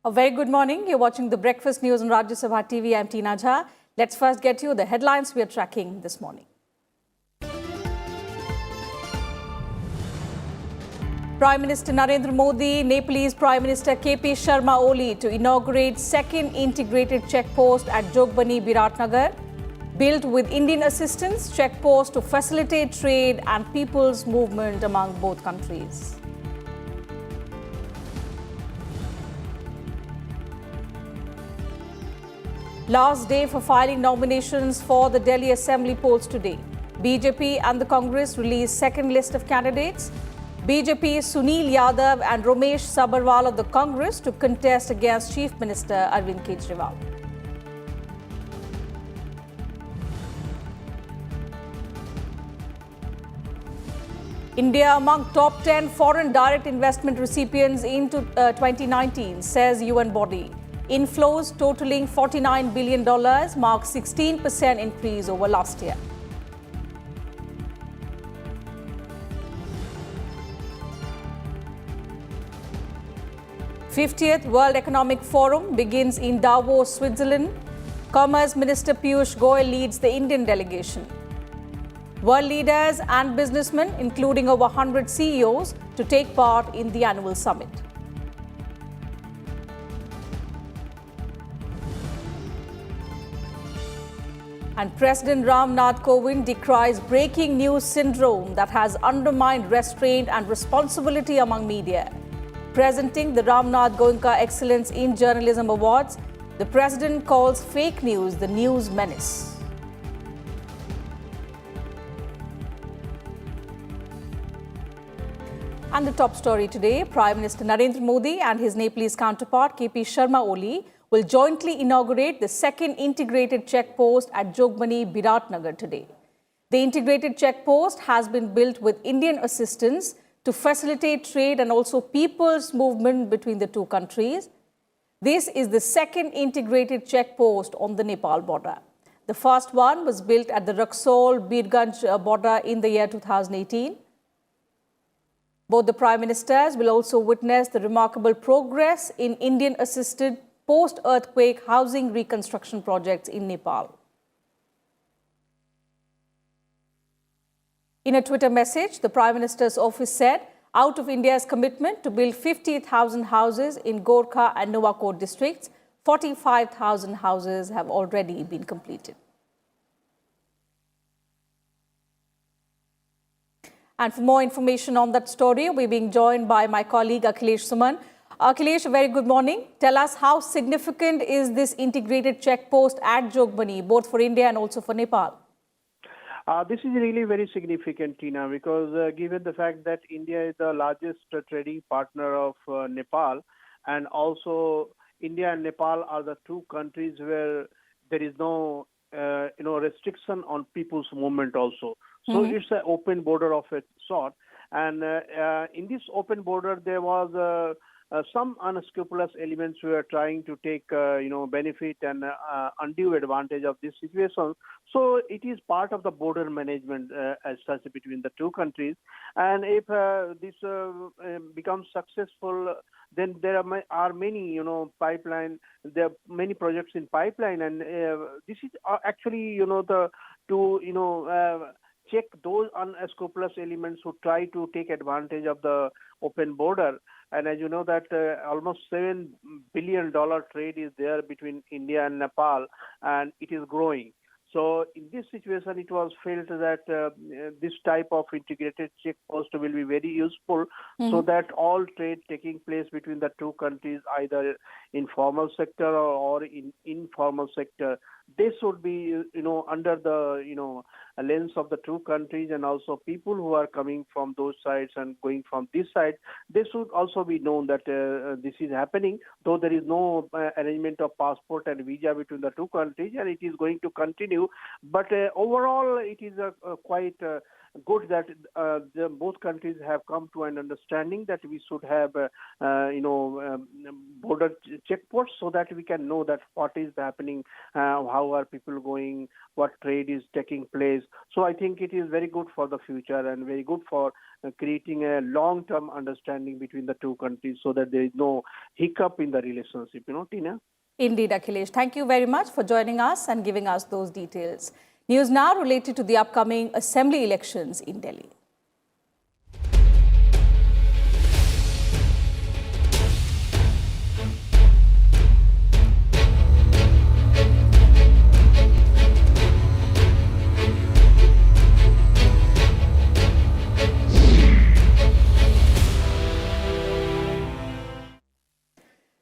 A very good morning. You're watching the Breakfast News on Rajya Sabha TV. I'm Tina Jha. Let's first get you the headlines we are tracking this morning. Prime Minister Narendra Modi, Nepalese Prime Minister KP Sharma Oli to inaugurate second integrated checkpost at Jogbani, Biratnagar. Built with Indian assistance, checkpost to facilitate trade and people's movement among both countries. Last day for filing nominations for the Delhi Assembly polls today. BJP and the Congress released second list of candidates. BJP's Sunil Yadav and Ramesh Sabarwal of the Congress to contest against Chief Minister Arvind Kejriwal. India among top 10 foreign direct investment recipients in 2019, says UN body. Inflows totaling $49 billion marks 16% increase over last year. '50th World Economic Forum begins in Davos, Switzerland. Commerce Minister Piyush Goyal leads the Indian delegation. World leaders and businessmen, including over 100 CEOs, to take part in the annual summit. And President Ram Nath Kovind decries breaking news syndrome that has undermined restraint and responsibility among media. Presenting the Ram Nath Goenka Excellence in Journalism Awards, the President calls fake news the news menace. And the top story today, Prime Minister Narendra Modi and his Nepalese counterpart KP Sharma Oli will jointly inaugurate the second integrated checkpost at Jogbani, Biratnagar today. The integrated checkpost has been built with Indian assistance to facilitate trade and also people's movement between the two countries. This is the second integrated checkpost on the Nepal border. The first one was built at the Raxaul-Birganj border in the year 2018. Both the Prime Ministers will also witness the remarkable progress in Indian-assisted post-earthquake housing reconstruction projects in Nepal. In a Twitter message, the Prime Minister's office said, out of India's commitment to build 50,000 houses in Gorkha and Nuwakot districts, 45,000 houses have already been completed. And for more information on that story, we're being joined by my colleague Akhilesh Suman. Akhilesh, a very good morning. Tell us, how significant is this integrated checkpost at Jogbani, both for India and also for Nepal? This is really very significant, Tina, because given the fact that India is the largest trading partner of Nepal, and also India and Nepal are the two countries where there is no restriction on people's movement also. So it's an open border of a sort. And in this open border, there was some unscrupulous elements who are trying to take, benefit and undue advantage of this situation. So it is part of the border management as such between the two countries. And if this becomes successful, then there are many, pipeline. There are many projects in pipeline, and this is actually, check those unscrupulous elements who try to take advantage of the open border. And as you know that almost $7 billion trade is there between India and Nepal, and it is growing. So in this situation, it was felt that this type of integrated checkpost will be very useful, so that all trade taking place between the two countries, either in formal sector or in informal sector, they should be, under the, lens of the two countries, and also people who are coming from those sides and going from this side, they should also be known that this is happening, though there is no arrangement of passport and visa between the two countries, and it is going to continue. But overall, it is a quite good that both countries have come to an understanding that we should have, border checkposts so that we can know that what is happening, how are people going, what trade is taking place. So I think it is very good for the future and very good for creating a long-term understanding between the two countries so that there is no hiccup in the relationship, Tina? Indeed, Akhilesh. Thank you very much for joining us and giving us those details. News now related to the upcoming assembly elections in Delhi.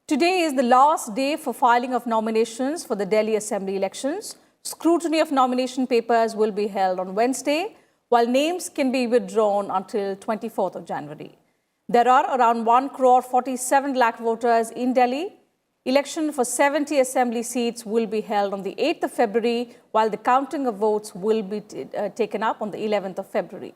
Today is the last day for filing of nominations for the Delhi Assembly elections. Scrutiny of nomination papers will be held on Wednesday, while names can be withdrawn until 24th of January. There are around 1,47 lakh voters in Delhi. Election for 70 assembly seats will be held on the 8th of February, while the counting of votes will be taken up on the 11th of February.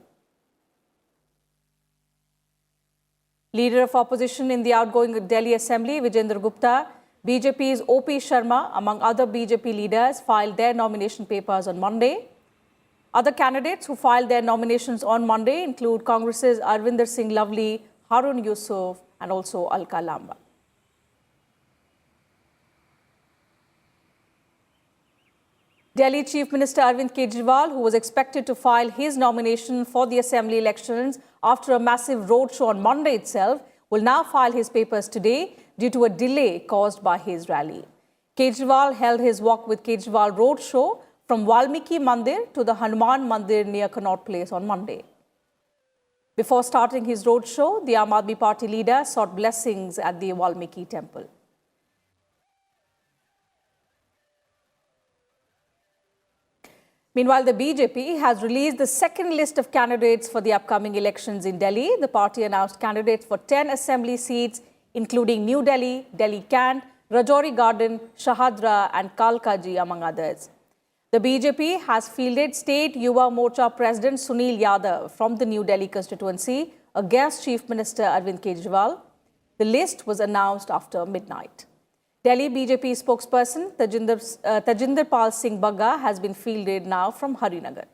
Leader of opposition in the outgoing Delhi Assembly, Vijendra Gupta, BJP's O.P. Sharma, among other BJP leaders, filed their nomination papers on Monday. Other candidates who filed their nominations on Monday include Congress's Arvinder Singh Lovely, Harun Yusuf, and also Alka Lamba. Delhi Chief Minister Arvind Kejriwal, who was expected to file his nomination for the assembly elections after a massive roadshow on Monday itself, will now file his papers today due to a delay caused by his rally. Kejriwal held his Walk with Kejriwal roadshow from Valmiki Mandir to the Hanuman Mandir near Connaught Place on Monday. Before starting his roadshow, the Aam Aadmi Party leader sought blessings at the Valmiki temple. Meanwhile, the BJP has released the second list of candidates for the upcoming elections in Delhi. The party announced candidates for 10 assembly seats, including New Delhi, Delhi Cant, Rajouri Garden, Shahadra and Kalkaji, among others. The BJP has fielded State Yuva Morcha President Sunil Yadav from the New Delhi constituency against Chief Minister Arvind Kejriwal. The list was announced after midnight. Delhi BJP spokesperson Tajinder Pal Singh Bagga has been fielded now from Harinagar.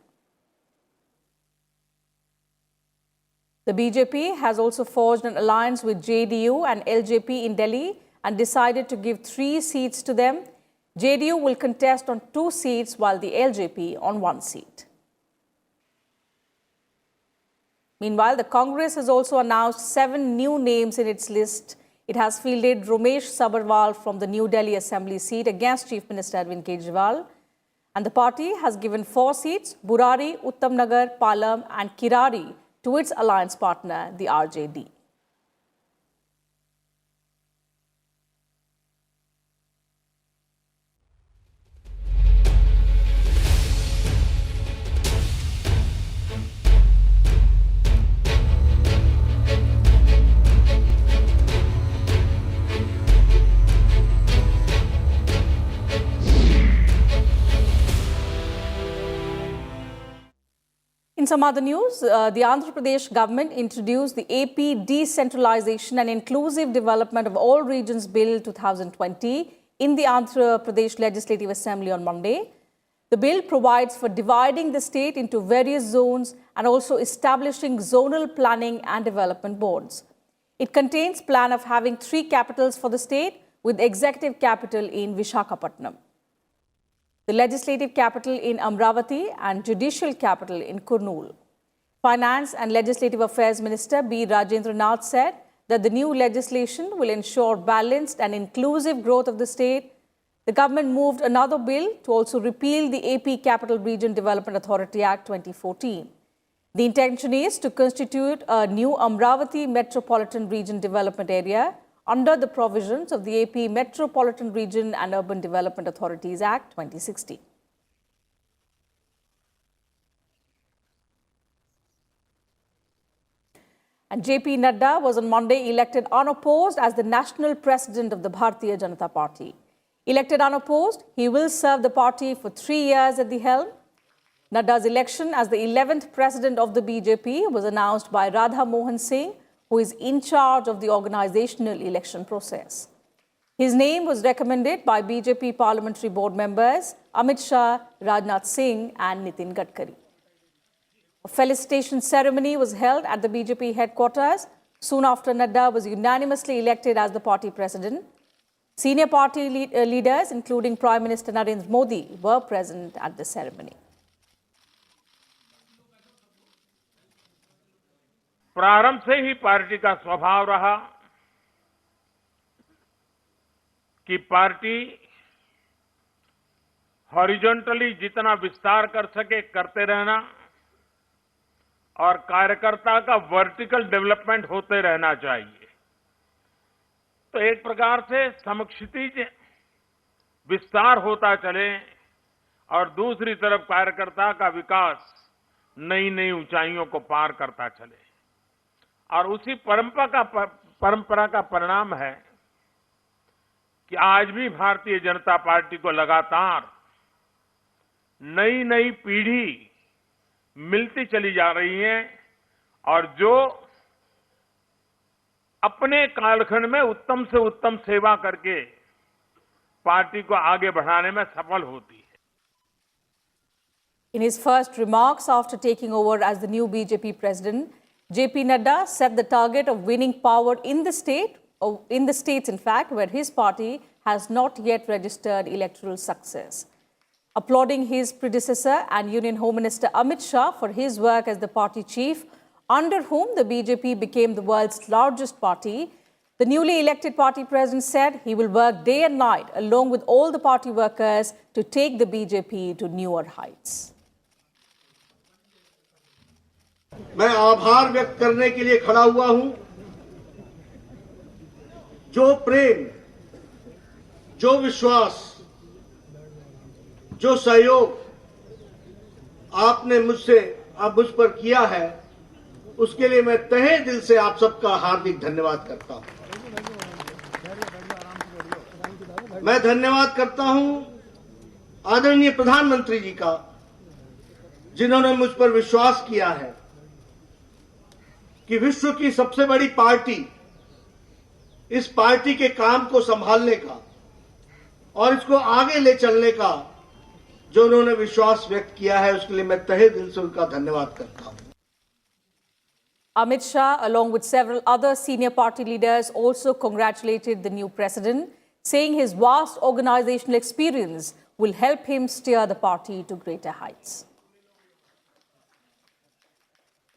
The BJP has also forged an alliance with JDU and LJP in Delhi and decided to give 3 seats to them. JDU will contest on 2 seats while the LJP on 1 seat. Meanwhile, the Congress has also announced 7 new names in its list. It has fielded Romesh Sabarwal from the New Delhi Assembly seat against Chief Minister Arvind Kejriwal. And the party has given 4 seats, Burari, Uttamnagar, Palam and Kirari, to its alliance partner, the RJD. In some other news, the Andhra Pradesh government introduced the AP Decentralization and Inclusive Development of All Regions Bill 2020 in the Andhra Pradesh Legislative Assembly on Monday. The bill provides for dividing the state into various zones and also establishing zonal planning and development boards. It contains a plan of having 3 capitals for the state with executive capital in Visakhapatnam, the legislative capital in Amravati and judicial capital in Kurnool. Finance and Legislative Affairs Minister B. Rajendra Nath said that the new legislation will ensure balanced and inclusive growth of the state. The government moved another bill to also repeal the AP Capital Region Development Authority Act 2014. The intention is to constitute a new Amravati Metropolitan Region Development Area under the provisions of the AP Metropolitan Region and Urban Development Authorities Act 2016. And JP Nadda was on Monday elected unopposed as the national president of the Bharatiya Janata Party. Elected unopposed, he will serve the party for 3 years at the helm. Nadda's election as the 11th president of the BJP was announced by Radha Mohan Singh, who is in charge of the organizational election process. His name was recommended by BJP parliamentary board members Amit Shah, Rajnath Singh and Nitin Gadkari. A felicitation ceremony was held at the BJP headquarters soon after Nadda was unanimously elected as the party president. Senior party leaders, including Prime Minister Narendra Modi, were present at the ceremony. प्रारंभ से ही party का स्वभाव रहा कि party horizontally जितना विस्तार कर सके करते रहना और कार्यकर्ता का वर्टिकल डेवलपमेंट होते रहना चाहिए। तो एक प्रकार से समक्षितिज विस्तार होता चले और दूसरी तरफ कार्यकर्ता का विकास नई नई ऊंचाइयों को पार करता चले और उसी परंपरा का परिणाम है कि आज भी भारतीय जनता पार्टी को लगातार नई नई पीढ़ी मिलती चली जा रही है और जो अपने कालखंड में उत्तम से उत्तम सेवा करके पार्टी को आगे बढ़ाने में सफल होती है। In his first remarks after taking over as the new BJP president, JP Nadda set the target of winning power in the states, in fact, where his party has not yet registered electoral success. Applauding his predecessor and Union Home Minister Amit Shah for his work as the party chief, under whom the BJP became the world's largest party, the newly elected party president said he will work day and night along with all the party workers to take the BJP to newer heights. मैं आभार व्यक्त करने के लिए खड़ा हुआ हूं। जो प्रेम, जो विश्वास, जो सहयोग आपने मुझ पर किया है, उसके लिए मैं तहे दिल से आप सबका हार्दिक धन्यवाद करता हूं। मैं धन्यवाद करता हूं आदरणीय प्रधानमंत्री जी का, जिन्होंने मुझ पर विश्वास किया है कि विश्व की सबसे बड़ी पार्टी, इस पार्टी के काम को संभालने का और इसको आगे ले चलने का जो उन्होंने विश्वास व्यक्त किया है, उसके लिए मैं तहे दिल से उनका धन्यवाद करता हूं। Amit Shah, along with several other senior party leaders, also congratulated the new president, saying his vast organizational experience will help him steer the party to greater heights.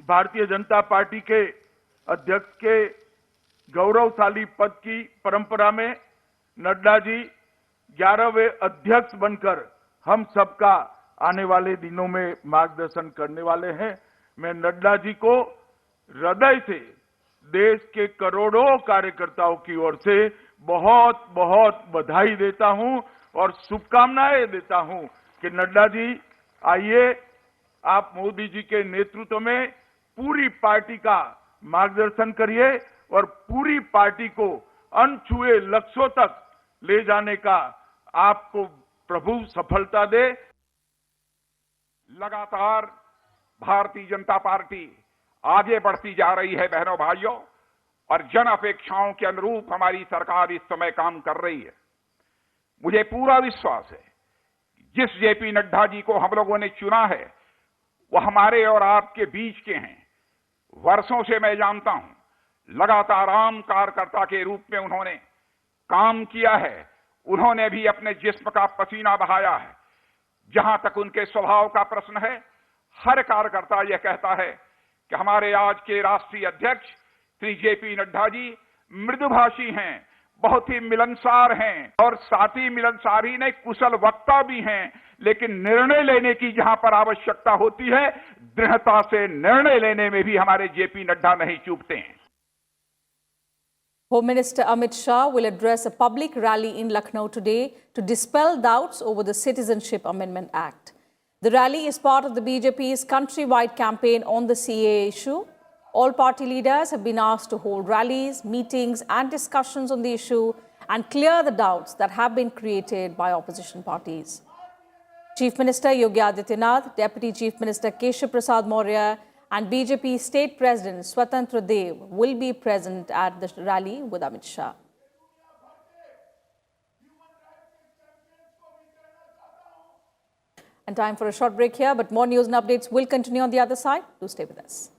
Bharatiya Janata party के अध्यक्ष के गौरवशाली पद की परंपरा में नड्डा जी 11वें अध्यक्ष बनकर हम सबका आने वाले दिनों में मार्गदर्शन करने वाले हैं। मैं नड्डा जी को हृदय से देश के करोड़ों कार्यकर्ताओं की ओर से बहुत बहुत बधाई देता हूं और शुभकामनाएं देता हूं कि नड्डा जी आइए, आप मोदी जी के नेतृत्व में पूरी पार्टी का मार्गदर्शन करिए और पूरी पार्टी को अनछुए लक्ष्यों तक ले जाने का आपको प्रभु सफलता दे। लगातार भारतीय जनता पार्टी आगे बढ़ती जा रही है बहनों भाइयों, और जन अपेक्षाओं के अनुरूप हमारी सरकार इस समय काम कर रही है। मुझे पूरा विश्वास है जिस जेपी नड्डा जी को हम लोगों ने चुना है वो हमारे और आपके बीच के हैं। वर्षों से मैं जानता हूं, लगातार आम कार्यकर्ता के रूप में उन्होंने काम किया है। उन्होंने भी अपने जिस्म का पसीना बहाया है। जहां तक उनके स्वभाव का प्रश्न है, हर कार्यकर्ता यह कहता है कि हमारे आज के राष्ट्रीय अध्यक्ष श्री जेपी नड्डा जी मृदुभाषी हैं, बहुत ही मिलनसार हैं और साथ ही मिलनसार ही नहीं, कुशल वक्ता भी हैं। लेकिन निर्णय लेने की जहां पर आवश्यकता होती है, दृढ़ता से निर्णय लेने में भी हमारे जेपी नड्डा नहीं चूकते हैं। Home Minister Amit Shah will address a public rally in Lucknow today to dispel doubts over the Citizenship Amendment Act. The rally is part of the BJP's countrywide campaign on the CAA issue. All party leaders have been asked to hold rallies, meetings and discussions on the issue and clear the doubts that have been created by opposition parties. Chief Minister Yogi Adityanath, Deputy Chief Minister Keshav Prasad Maurya and BJP State President Swatantra Dev will be present at the rally with Amit Shah. And time for a short break here, but more news and updates will continue on the other side. Do stay with us.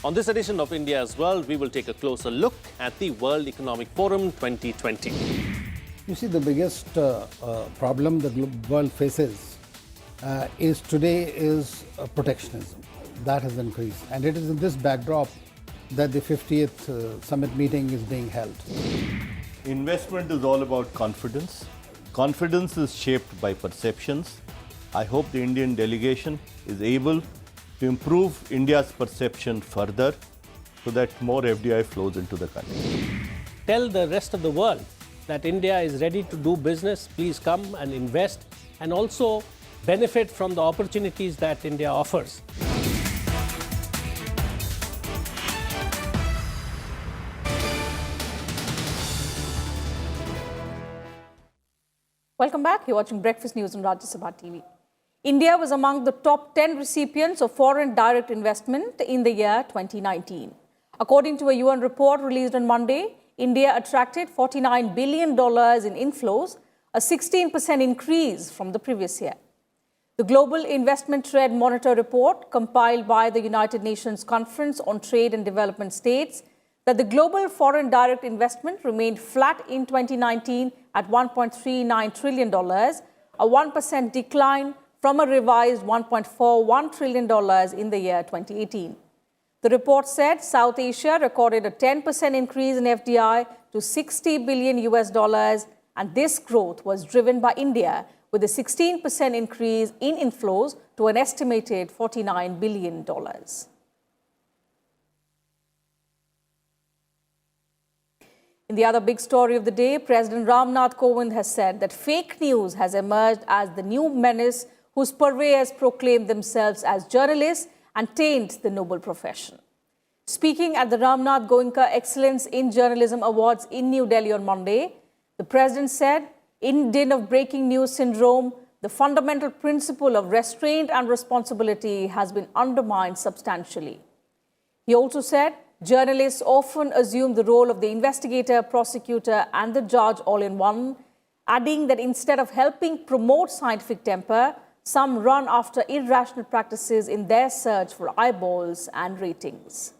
On this edition of India's World, we will take a closer look at the World Economic Forum 2020. You see, the biggest problem the world faces is protectionism. That has increased. And it is in this backdrop that the 50th summit meeting is being held. Investment is all about confidence. Confidence is shaped by perceptions. I hope the Indian delegation is able to improve India's perception further so that more FDI flows into the country. Tell the rest of the world that India is ready to do business. Please come and invest and also benefit from the opportunities that India offers. Welcome back. You're watching Breakfast News on Rajya Sabha TV. India was among the top 10 recipients of foreign direct investment in the year 2019. According to a UN report released on Monday, India attracted $49 billion in inflows, a 16% increase from the previous year. The Global Investment Trade Monitor report, compiled by the United Nations Conference on Trade and Development, states that the global foreign direct investment remained flat in 2019 at $1.39 trillion, a 1% decline from a revised $1.41 trillion in the year 2018. The report said South Asia recorded a 10% increase in FDI to $60 billion, and this growth was driven by India, with a 16% increase in inflows to an estimated $49 billion. In the other big story of the day, President Ramnath Kovind has said that fake news has emerged as the new menace whose purveyors proclaim themselves as journalists and taint the noble profession. Speaking at the Ramnath Goenka Excellence in Journalism Awards in New Delhi on Monday, the president said, in din of breaking news syndrome, the fundamental principle of restraint and responsibility has been undermined substantially. He also said, journalists often assume the role of the investigator, prosecutor, and the judge all in one, adding that instead of helping promote scientific temper, some run after irrational practices in their search for eyeballs and ratings.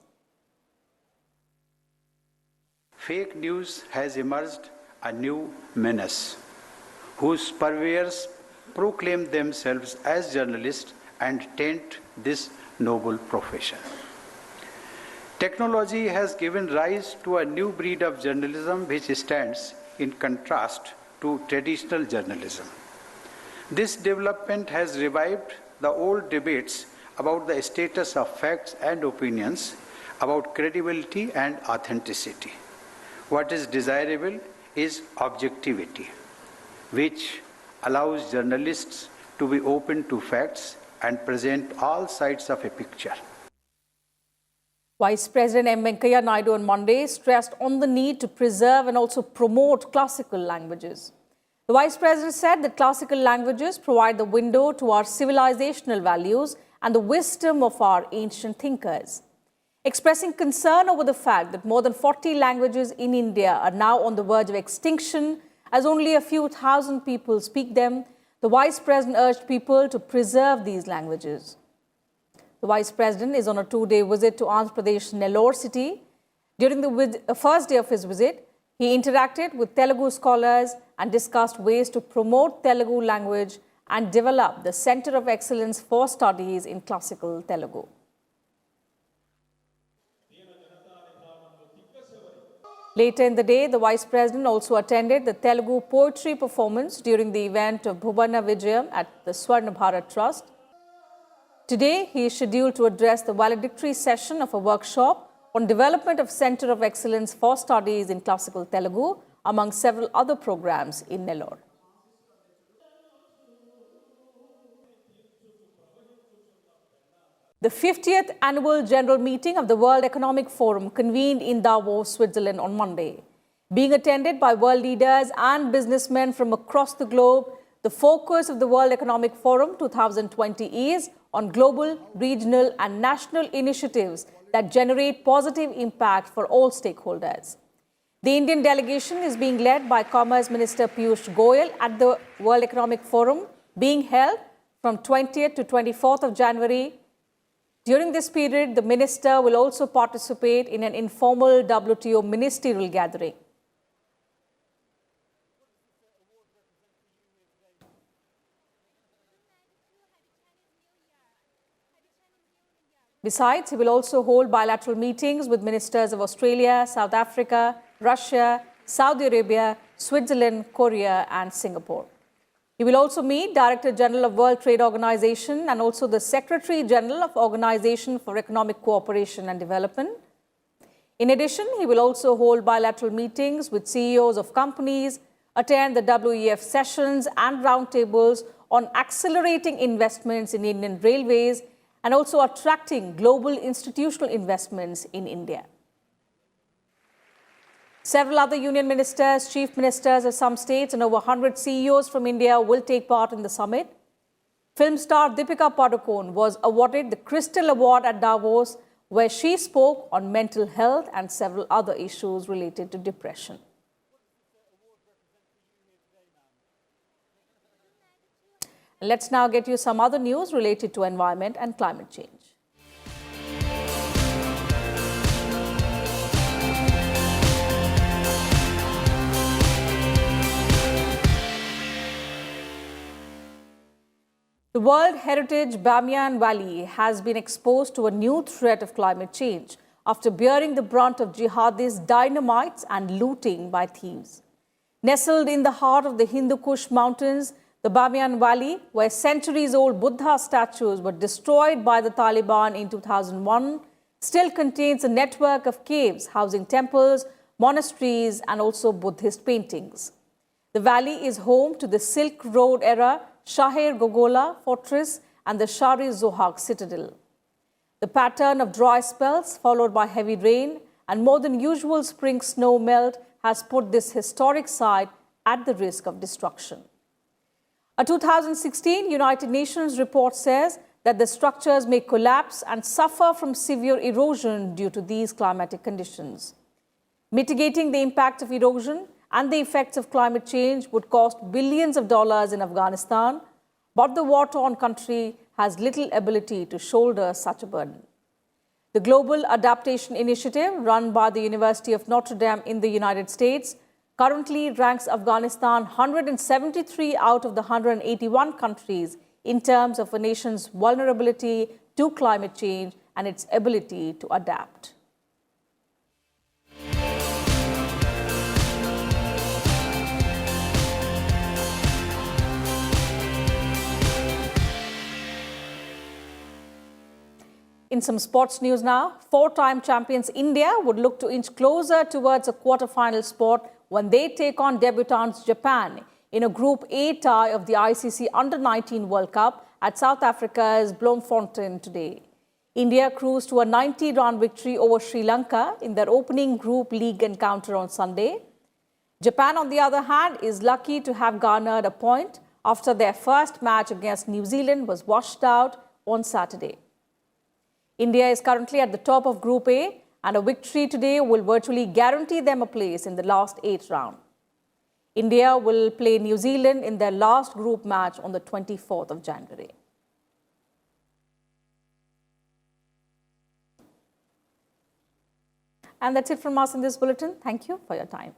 Fake news has emerged a new menace, whose purveyors proclaim themselves as journalists and taint this noble profession. Technology has given rise to a new breed of journalism which stands in contrast to traditional journalism. This development has revived the old debates about the status of facts and opinions, about credibility and authenticity. What is desirable is objectivity, which allows journalists to be open to facts and present all sides of a picture. Vice President M. Venkaiah Naidu on Monday stressed on the need to preserve and also promote classical languages. The Vice President said that classical languages provide the window to our civilizational values and the wisdom of our ancient thinkers. Expressing concern over the fact that more than 40 languages in India are now on the verge of extinction, as only a few thousand people speak them, the Vice President urged people to preserve these languages. The Vice President is on a two-day visit to Andhra Pradesh, Nellore city. During the first day of his visit, he interacted with Telugu scholars and discussed ways to promote Telugu language and develop the Center of Excellence for Studies in Classical Telugu. Later in the day, the Vice President also attended the Telugu poetry performance during the event of Bhuvana Vijayam at the Swarna Bharat Trust. Today, he is scheduled to address the valedictory session of a workshop on development of Center of Excellence for Studies in Classical Telugu, among several other programs in Nellore. The 50th annual general meeting of the World Economic Forum convened in Davos, Switzerland on Monday. Being attended by world leaders and businessmen from across the globe, the focus of the World Economic Forum 2020 is on global, regional and national initiatives that generate positive impact for all stakeholders. The Indian delegation is being led by Commerce Minister Piyush Goyal at the World Economic Forum being held from 20th to 24th of January. During this period, the minister will also participate in an informal WTO ministerial gathering. Besides, he will also hold bilateral meetings with ministers of Australia, South Africa, Russia, Saudi Arabia, Switzerland, Korea and Singapore. He will also meet Director General of World Trade Organization and also the Secretary General of Organization for Economic Cooperation and Development. In addition, he will also hold bilateral meetings with CEOs of companies, attend the WEF sessions and roundtables on accelerating investments in Indian railways and also attracting global institutional investments in India. Several other union ministers, chief ministers of some states and over 100 CEOs from India will take part in the summit. Film star Deepika Padukone was awarded the Crystal Award at Davos, where she spoke on mental health and several other issues related to depression. Let's now get you some other news related to environment and climate change. The World Heritage Bamiyan Valley has been exposed to a new threat of climate change after bearing the brunt of jihadist dynamites and looting by thieves. Nestled in the heart of the Hindu Kush mountains, the Bamiyan Valley, where centuries-old Buddha statues were destroyed by the Taliban in 2001, still contains a network of caves housing temples, monasteries and also Buddhist paintings. The valley is home to the Silk Road era Shahir Gogola fortress and the Shari Zohag citadel. The pattern of dry spells followed by heavy rain and more than usual spring snow melt has put this historic site at the risk of destruction. A 2016 United Nations report says that the structures may collapse and suffer from severe erosion due to these climatic conditions. Mitigating the impact of erosion and the effects of climate change would cost billions of dollars in Afghanistan, but the war-torn country has little ability to shoulder such a burden. The Global Adaptation Initiative, run by the University of Notre Dame in the United States, currently ranks Afghanistan 173 out of the 181 countries in terms of a nation's vulnerability to climate change and its ability to adapt. In some sports news now, four-time champions India would look to inch closer towards a quarter-final spot when they take on debutants Japan in a Group A tie of the ICC Under-19 World Cup at South Africa's Bloemfontein today. India cruised to a 90-run victory over Sri Lanka in their opening Group League encounter on Sunday. Japan, on the other hand, is lucky to have garnered a point after their first match against New Zealand was washed out on Saturday. India is currently at the top of Group A, and a victory today will virtually guarantee them a place in the last 8th round. India will play New Zealand in their last group match on the 24th of January. And that's it from us in this bulletin. Thank you for your time.